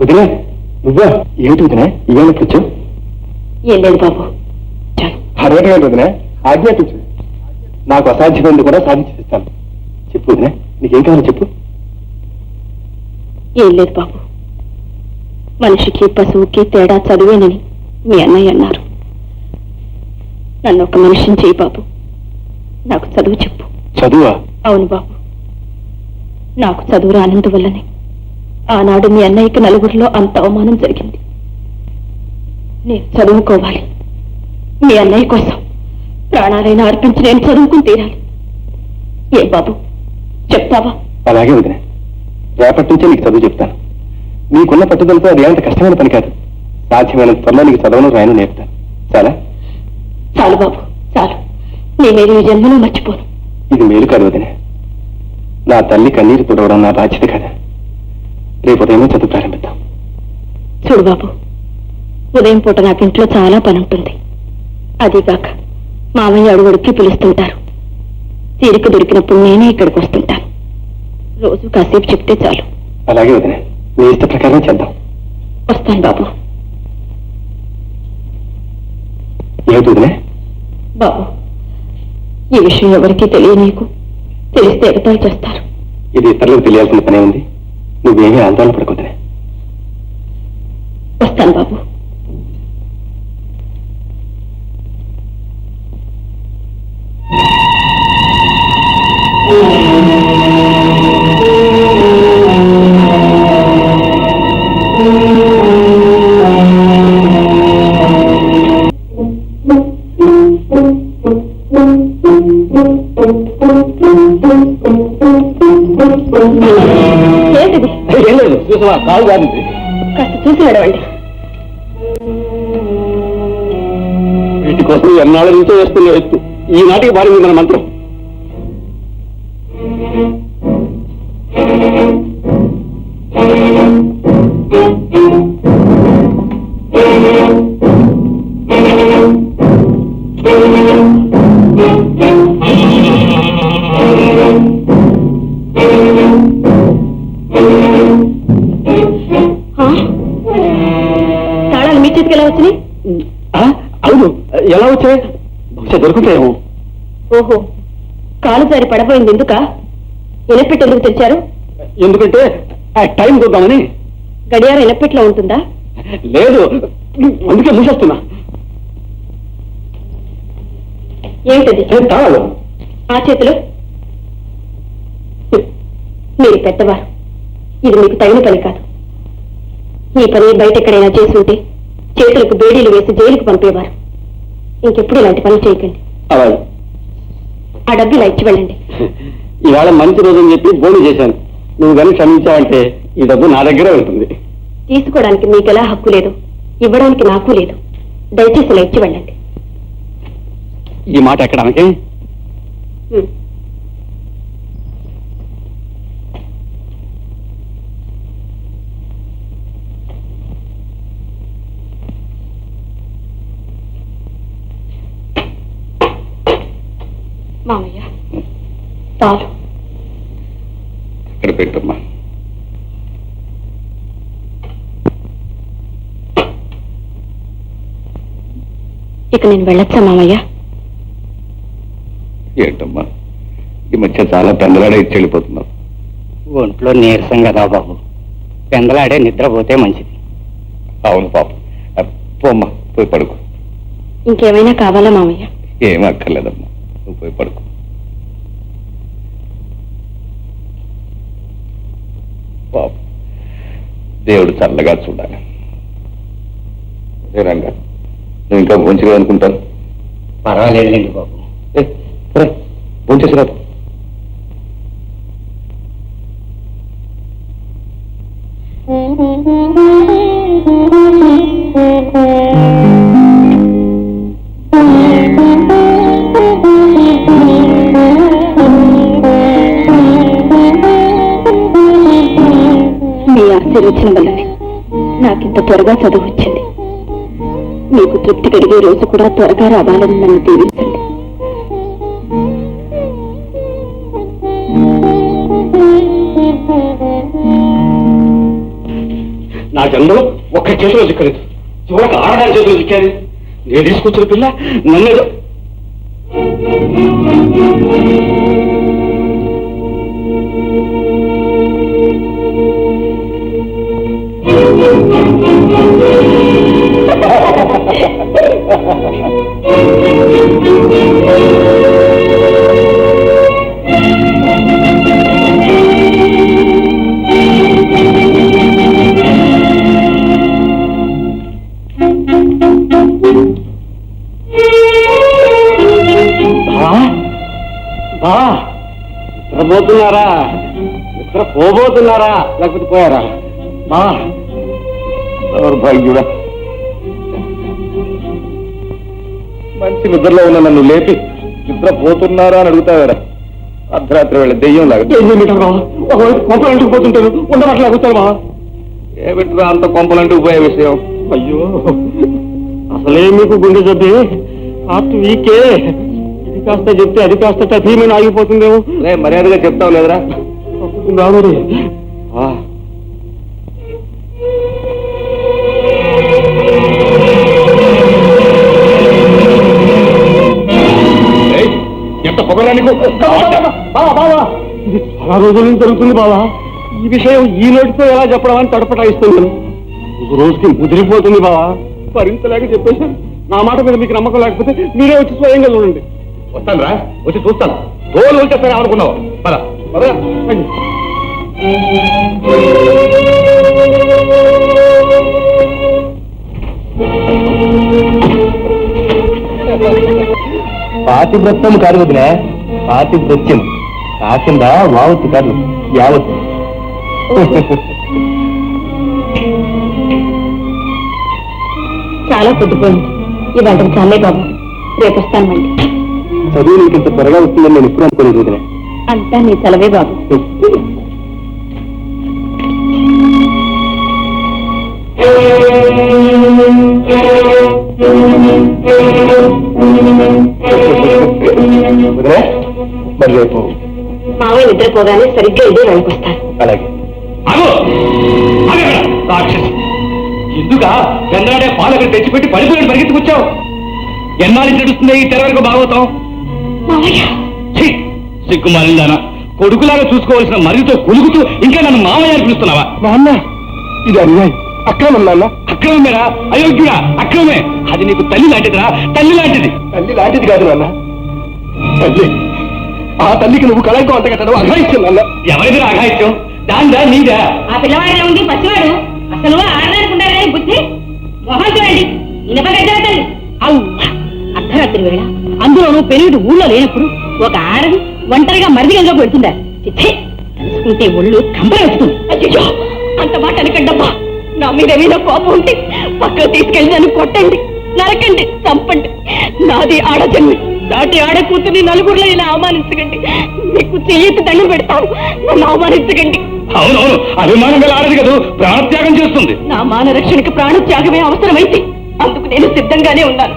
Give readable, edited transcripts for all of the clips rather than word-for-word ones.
వదినా నువ్వా? ఏమిటి వదినా ఇవాళ వచ్చావు? ఏం లేదు బాబు. అరవటం వదినా, ఆజ్ఞాపించు. నాకు అసాధ్యమైంది కూడా సాధించిస్తాను. చెప్పు వదినా, నీకేం కావాలో చెప్పు. ఏం లేదు బాబు, మనిషికి పశువుకి తేడా చదివేనని మీ అన్నయ్య అన్నారు. నన్ను ఒక మనిషిని చేయి బాబు, నాకు చదువు చెప్పు. చదువా? అవును బాబు, నాకు చదువు రానందువల్లనే ఆనాడు మీ అన్నయ్యకి నలుగురిలో అంత అవమానం జరిగింది. నేను చదువుకోవాలి, మీ అన్నయ్య కోసం ప్రాణాలైనా అర్పించి నేను చదువుకుని తీరాలి. ఏ బాబు చెప్తావా? అలాగే వదినా, రేపటి నుంచే నీకు చదువు చెప్తాను. నీకున్న పట్టుదలతో అది ఏమంత కష్టమైన పని కాదు. సాధ్యమైన త్వరలో నీకు చదవను రాయను నేర్పుతాను. చాలా చాలు బాబు, చాలు. నేనేది ఈ జన్మలో మర్చిపోను. ఇది మేలు కాదు వదినా, నా తల్లి కన్నీరు తుడవడం నా బాధ్యత కదా. రేపు ఉదయమే చదువు ప్రారంభిద్దాం. చూడు బాబు, ఉదయం పూట నాకు ఇంట్లో చాలా పని ఉంటుంది. అదీగాక మామయ్య అడుగుడికి పిలుస్తుంటారు. తీరిక దొరికినప్పుడు నేనే ఇక్కడికి వస్తుంటాను. రోజు కాసేపు చెప్తే చాలు. అలాగే వదినా, మీ ఇష్ట ప్రకారం చేద్దాం. వస్తాను బాబు. ఏమిటి వదినా? బాబు, ఈ విషయం ఎవరికీ తెలియనీకు. తెలిస్తే ఎగతాళి చేస్తారు. ఇది ఇతరులకు తెలియాల్సిన పనే ఉంది. నువ్వేమీ ఆందోళన పడకొద్దునే. వస్తాను బాబు. ఏంటిది? ఏం లేదు, చూసావా కాలు కాదు. కాస్త చూసి నడవండి. వీటి కోసం ఎన్నాళ్ళ నుంచో వేస్తున్న ఎత్తు ఈనాటికి మారింది మన మంత్రం. తాళాలు మీ చేతికి ఎలా వచ్చినాయి? అవును, ఎలా వచ్చాయి? బహుశా దొరుకుతాయేమో. ఓహో, కాలు జారి పడబోయింది. ఎందుక? ఇనపెట్టి ఎందుకు తెచ్చారు? ఎందుకంటే టైం చూద్దామని. గడియారం ఇనపెట్లో ఉంటుందా? లేదు, అందుకే మూసేస్తున్నా. ఏమిటది? తాళాలు. ఆ చేతులు? మీరు పెద్దవారు, ఇది మీకు తగిన పని కాదు. ఈ పని బయట ఎక్కడైనా చేసి ఉంటే చేతులకు బేడీలు వేసి జైలుకు పంపేవారు. ఇంకెప్పుడు ఇలాంటి పని చేయకండి. అలాగే. ఆ డబ్బు ఇలా ఇచ్చి వెళ్ళండి. ఇవాళ మంచి రోజని చెప్పి బోని చేశాను. నువ్వు కానీ క్షమించావంటే ఈ డబ్బు నా దగ్గరే ఉంటుంది. తీసుకోవడానికి మీకెలా హక్కు లేదు, ఇవ్వడానికి నాకు లేదు. దయచేసి ఇలా ఇచ్చి వెళ్ళండి. ఈ మాట ఎక్కడానికి? మామయ్య, చాలు. ఇక్కడ పెట్టమ్మా. ఇక నేను వెళ్ళొచ్చా మామయ్య? ఏంటమ్మా, ఈ మధ్య చాలా పెందలాడే ఇచ్చి వెళ్ళిపోతున్నావు. ఒంట్లో నీరసం కదా బాబు, పెందలాడే నిద్రపోతే మంచిది. అవును పాపం. పోమ్మా, పోయి పడుకో. ఇంకేమైనా కావాలా మామయ్య? ఏం అక్కర్లేదమ్మా, నువ్వు పోయి పడుకో. పాపం, దేవుడు చల్లగా చూడాలి. రంగా, నువ్వు ఇంకా భోంచగా అనుకుంటాను. పర్వాలేదులేండి బాబు. భోంచేసి రాదు. మీ ఆశీర్వచనం వల్లనే నాకింత త్వరగా చదువు వచ్చింది. మీకు తృప్తి కలిగే రోజు కూడా త్వరగా రావాలని నన్ను దీవించండి. నా జన్మలో ఒక్క చేతిలో చిక్కలేదు, చివరికి ఆడదాని చేతిలో చిక్కాను. నేను తీసుకొచ్చిన పిల్ల నన్నేదో నిద్రపోతున్నారా? నిద్ర పోబోతున్నారా లేకపోతే పోయారా? దౌర్భాగ్యుడా, మంచి నిద్రలో ఉన్న నన్ను లేపి నిద్ర పోతున్నారా అని అడుగుతావారా? అర్ధరాత్రి వేళ దెయ్యం లాగా కొంపలంటూ పోతుంటాను, ఉండబట్టలాగుతావా? ఏమిట్రా అంత కొంపలంటూ పోయే విషయం? అయ్యో, అసలే మీకు గుండె జబ్బి, హార్ట్ వీకే. ఇది కాస్త చెప్తే అది కాస్త టఫీమని ఆగిపోతుందేమో. మర్యాదగా చెప్తావు లేదురా? తప్పుతుందా మరి? ఎంత పొగరానికి బావా, ఇది చాలా రోజుల నుంచి జరుగుతుంది బావా. ఈ విషయం ఈ నోటితో ఎలా చెప్పడం అని తడపటాయిస్తున్నాను. రోజుకి ముదిరిపోతుంది బావా, భరించలేక చెప్పేశాను. నా మాట మీద మీకు నమ్మకం లేకపోతే మీరే వచ్చి స్వయంగా చూడండి. వస్తాను రా, వచ్చి చూస్తాను. తోలు వచ్చేస్తారా అనుకున్నావు? పద పద. పాతివ్రత్యం కాదు వదిలే, పాతివ్రత్యం. కాకింద వావత్తు కాదు, యావత్తు. చాలా పొద్దుపోయింది, ఇవాళ చాలే బాబు, రేపు వస్తాను మళ్ళీ. చదువు నీకు ఇంత త్వరగా వస్తుందని నేను ఎప్పుడు అనుకోలేదు వదిలే. అంతా నీ చలవే బాబు. మరి రేపు మావయ్య నిద్రపోగానే సరిగ్గా ఇదే వెళ్ళకి వస్తాను. అలాగే. ఎందుకా చంద్రాడే పాలకులు తెచ్చిపెట్టి పడిపోయి పరిగెత్తుకొచ్చావు? ఎన్నాళ్ళు నడుస్తుంది ఈ తెరవరకు భాగవతం? సిగ్గుమాలిందానా, కొడుకులాగా చూసుకోవాల్సిన మరితో కొలుగుతూ ఇంకా నన్ను మామయ్య అని పిలుస్తున్నావా? నాన్న, ఇది అన్యాయం, అక్రమం నాన్న. అక్రమమేరా? అయోగ్యుడా, అక్రమమే. అది నీకు తల్లి లాంటిదిరా, తల్లి లాంటిది. తల్లి లాంటిది కాదు నాన్న, తల్లి. ఆ తల్లికి నువ్వు కళంకం అంతగట్టడం అఘాయిత్యం నాన్న. ఎవరిదిరా అఘాయిత్యం? దాందా నీదా? ఆ పిల్లవాడే ఉంది పసివాడు, అసలు ఆడదానుకుంటారే బుద్ధి. మొహం చూడండి, ఇనపగడ్డల తల్లి. అర్ధరాత్రి వేళ, అందులోనూ పెరుగుడు ఊళ్ళో లేనప్పుడు ఒక ఆడది ఒంటరిగా మరిదిగంగా పెడుతుందా? తెలుసుకుంటే ఒళ్ళు కంపలు పెడుతుంది. అయ్యో, అంత మాట అనకండమ్మా. నా మీద ఏమైనా కోపం ఉంటే పక్కకు తీసుకెళ్ళి నన్ను కొట్టండి, నరకండి, చంపండి. నాది ఆడజన్మి, దాటి ఆడ కూతుర్ని నలుగురిలో ఇలా అవమానించకండి. మీకు చెయ్యెత్తి దండం పెడతాను, నన్ను అవమానించకండి. అవునవును, అభిమానం గల ఆడది కదా, ప్రాణత్యాగం చేస్తుంది. నా మాన రక్షణకి ప్రాణత్యాగమే అవసరమైతే అందుకు నేను సిద్ధంగానే ఉన్నాను.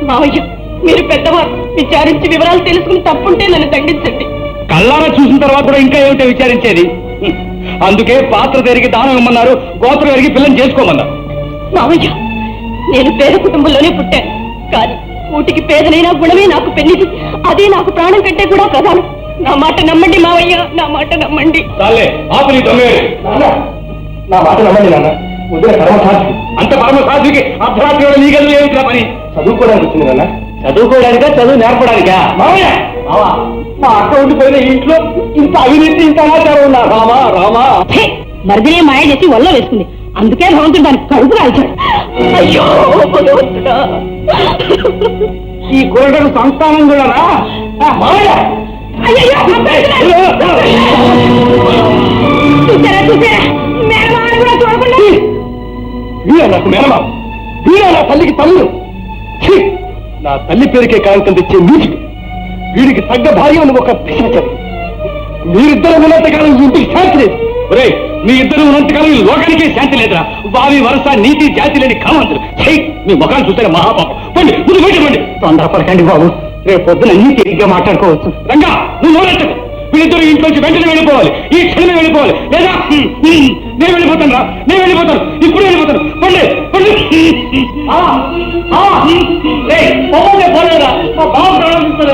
మావయ్య, మీరు పెద్దవారు, విచారించి వివరాలు తెలుసుకుని తప్పుంటే నన్ను దండించండి. కళ్ళారా చూసిన తర్వాత కూడా ఇంకా ఏమిటో విచారించేది? అందుకే పాత్ర తిరిగి దానం ఇమ్మన్నారు, గోత్రం ఎరిగి పిల్లని చేసుకోమన్నారు. మావయ్య, నేను పేద కుటుంబంలోనే పుట్టాను, కానీ కూటికి పేదలైనా గుణమే నాకు పెన్నిది. అదే నాకు ప్రాణం కంటే కూడా ప్రధానం. నా మాట నమ్మండి మావయ్య, నా మాట నమ్మండి. చాలే, ఆపుని దొంగ. నా మాట నమ్మండి నాన్న. వదిన పరమసాధ్వి. అంత పరమసాధ్వికి అర్ధరాత్రి నీ గదులు ఏమిటి పని? చదువుకోవడానికి వచ్చింది నాన్న. చదువుకోవడానికా, చదువు నేర్పడానికా? మామయ్య, మా అక్క ఉండిపోయిన ఇంట్లో ఇంత అవినీతి, ఇంత సమాచారం ఉన్నా. రామా రామా, మరిదినే మాయ చేసి వల్ల వేసుకుంది, అందుకే భగవంతుడు దానికి కడుపు కాల్చాడు. అయ్యో భగవంతుడా, ఈ కోరటకు సంస్థానం కూడా చూసారా చూసారా, మేనమాని కూడా చూడకుండా. వీరా నాకు మేనమా, వీరా నా తల్లికి తల్లు. నా తల్లి పేరుకే కాంతం తెచ్చే నీచుడు, వీడికి తగ్గ భార్య నువ్వు ఒక పిశాచం. మీరిద్దరు ఉన్నంతకాలం ఈ ఇంటికి శాంతి లేదు. ఒరే, మీ ఇద్దరు ఉన్నంతకాలం ఈ లోకానికే శాంతి లేదురా. వావి వరస నీతి జాతి లేని కామంతులు. మీ ముఖాన్ని చూస్తే మహాపాపం. పండి ముందు బయట పండి. తొందరపడకండి బాబు, రేపు పొద్దున అన్ని తిరిగ్గా మాట్లాడుకోవచ్చు. రంగా, నువ్వు నోరెట్టకు. వీళ్ళిద్దరూ ఇంట్లోంచి వెంటనే వెళ్ళిపోవాలి, ఈ క్షణమే వెళ్ళిపోవాలి, లేదా నేను వెళ్ళిపోతాను రా, నేను వెళ్ళిపోతాను, ఇప్పుడు వెళ్ళిపోతాను. పండి పండి పోలేదా మా బాబు ప్రారంభిస్తారు.